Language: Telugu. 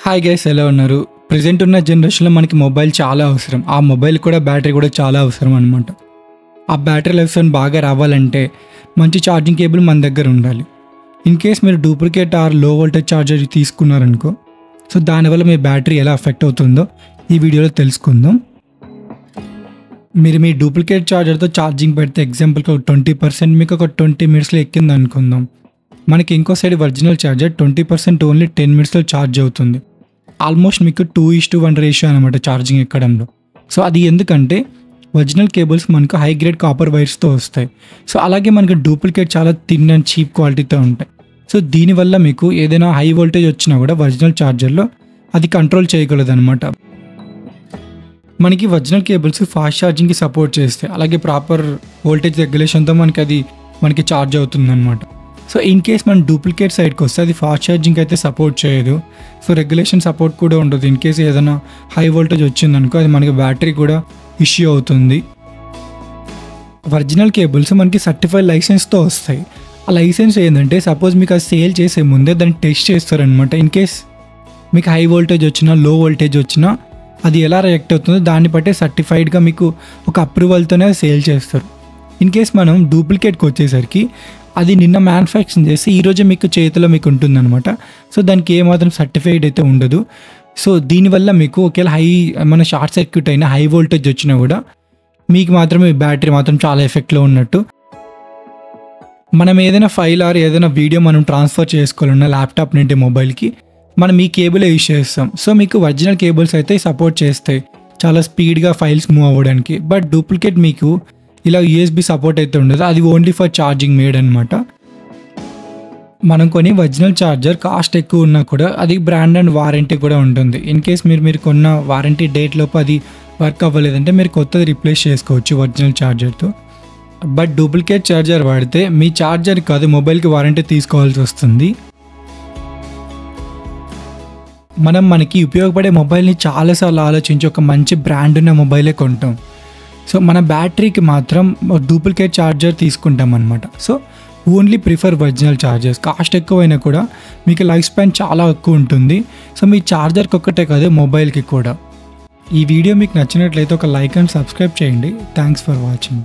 హాయ్ గైస్, ఎలా ఉన్నారు? ప్రెజెంట్ ఉన్న జనరేషన్లో మనకి మొబైల్ చాలా అవసరం. ఆ మొబైల్ కూడా బ్యాటరీ కూడా చాలా అవసరం అనమాట. ఆ బ్యాటరీ లైఫ్ స్పాన్ బాగా రావాలంటే మంచి ఛార్జింగ్ కేబుల్ మన దగ్గర ఉండాలి. ఇన్ కేస్ మీరు డూప్లికేట్ ఆర్ లో వోల్టేజ్ ఛార్జర్ తీసుకున్నారనుకో, సో దానివల్ల మీ బ్యాటరీ ఎలా ఎఫెక్ట్ అవుతుందో ఈ వీడియోలో తెలుసుకుందాం. మీరు మీ డూప్లికేట్ ఛార్జర్తో ఛార్జింగ్ పెడితే ఎగ్జాంపుల్కి ఒక 20% మీకు ఒక 20 మినిట్స్లో ఎక్కింది అనుకుందాం. మనకి ఇంకో సైడ్ ఒరిజినల్ ఛార్జర్ 20% ఓన్లీ 10 మినిట్స్లో ఛార్జ్ అవుతుంది. ఆల్మోస్ట్ మీకు 2:1 రేషియో అనమాట ఛార్జింగ్ ఎక్కడంలో. సో అది ఎందుకంటే ఒరిజినల్ కేబుల్స్ మనకు హై గ్రేడ్ కాపర్ వైర్స్తో వస్తాయి. సో అలాగే మనకు డూప్లికేట్ చాలా థిన్ అండ్ చీప్ క్వాలిటీతో ఉంటాయి. సో దీనివల్ల మీకు ఏదైనా హై వోల్టేజ్ వచ్చినా కూడా ఒరిజినల్ ఛార్జర్లో అది కంట్రోల్ చేయగలదు అనమాట. మనకి ఒరిజినల్ కేబుల్స్ ఫాస్ట్ ఛార్జింగ్కి సపోర్ట్ చేస్తాయి. అలాగే ప్రాపర్ వోల్టేజ్ రెగ్యులేషన్తో మనకి ఛార్జ్ అవుతుంది అనమాట. సో ఇన్ కేస్ మన డూప్లికేట్ సైడ్కి వస్తే అది ఫాస్ట్ ఛార్జింగ్ అయితే సపోర్ట్ చేయదు. సో రెగ్యులేషన్ సపోర్ట్ కూడా ఉండదు. ఇన్ కేస్ ఏదైనా హై వోల్టేజ్ వచ్చిందనుకో అది మనకి బ్యాటరీ కూడా ఇష్యూ అవుతుంది. ఒరిజినల్ కేబుల్స్ మనకి సర్టిఫైడ్ లైసెన్స్తో వస్తాయి. ఆ లైసెన్స్ ఏంటంటే సపోజ్ మీకు అది సేల్ చేసే ముందే దాన్ని టెస్ట్ చేస్తారనమాట. ఇన్ కేస్ మీకు హై వోల్టేజ్ వచ్చినా లో వోల్టేజ్ వచ్చినా అది ఎలా రియాక్ట్ అవుతుందో దాన్ని బట్టే సర్టిఫైడ్గా మీకు ఒక అప్రూవల్తోనే సేల్ చేస్తారు. ఇన్ కేస్ మనం డూప్లికేట్కి వచ్చేసరికి అది నిన్న మ్యానుఫ్యాక్చరింగ్ చేసి ఈరోజే మీకు చేతిలో మీకు ఉంటుందన్నమాట. సో దానికి ఏమాత్రం సర్టిఫైడ్ అయితే ఉండదు. సో దీనివల్ల మీకు ఒకవేళ మన షార్ట్ సర్క్యూట్ అయినా హై వోల్టేజ్ వచ్చినా కూడా మీకు మాత్రమే బ్యాటరీ మాత్రం చాలా ఎఫెక్ట్లో ఉన్నట్టు. మనం ఏదైనా ఫైల్ ఆర్ ఏదైనా వీడియో మనం ట్రాన్స్ఫర్ చేసుకోవాలన్నా ల్యాప్టాప్ నుండి మొబైల్కి మనం ఈ కేబుల్ యూజ్ చేస్తాం. సో మీకు ఒరిజినల్ కేబుల్స్ అయితే సపోర్ట్ చేస్తాయి చాలా స్పీడ్గా ఫైల్స్ మూవ్ అవ్వడానికి. బట్ డూప్లికేట్ మీకు ఇలా యూఎస్బి సపోర్ట్ అయితే ఉండదు. అది ఓన్లీ ఫర్ ఛార్జింగ్ మేడ్ అనమాట. మనం కొని ఒరిజినల్ ఛార్జర్ కాస్ట్ ఎక్కువ ఉన్నా కూడా అది బ్రాండ్ అండ్ వారంటీ కూడా ఉంటుంది. ఇన్ కేస్ మీరు కొన్న వారంటీ డేట్ లోపు అది వర్క్ అవ్వలేదంటే మీరు కొత్తది రీప్లేస్ చేసుకోవచ్చు ఒరిజినల్ ఛార్జర్తో. బట్ డూప్లికేట్ ఛార్జర్ వాడితే మీ ఛార్జర్ కాదు మొబైల్కి వారంటీ తీసుకోవాల్సి వస్తుంది. మనకి ఉపయోగపడే మొబైల్ని చాలాసార్లు ఆలోచించి ఒక మంచి బ్రాండ్ ఉన్న మొబైలే కొంటాం. సో మన బ్యాటరీకి మాత్రం డూప్లికేట్ ఛార్జర్ తీసుకుంటాం అనమాట. So only prefer original chargers. Cost ఎక్కువైనా కూడా మీకు లైఫ్ స్పాన్ చాలా ఎక్కువ ఉంటుంది. సో మీ ఛార్జర్కి ఒక్కటే కాదు మొబైల్కి కూడా. ఈ వీడియో మీకు నచ్చినట్లయితే ఒక లైక్ అండ్ సబ్స్క్రైబ్ చేయండి. Thanks for watching.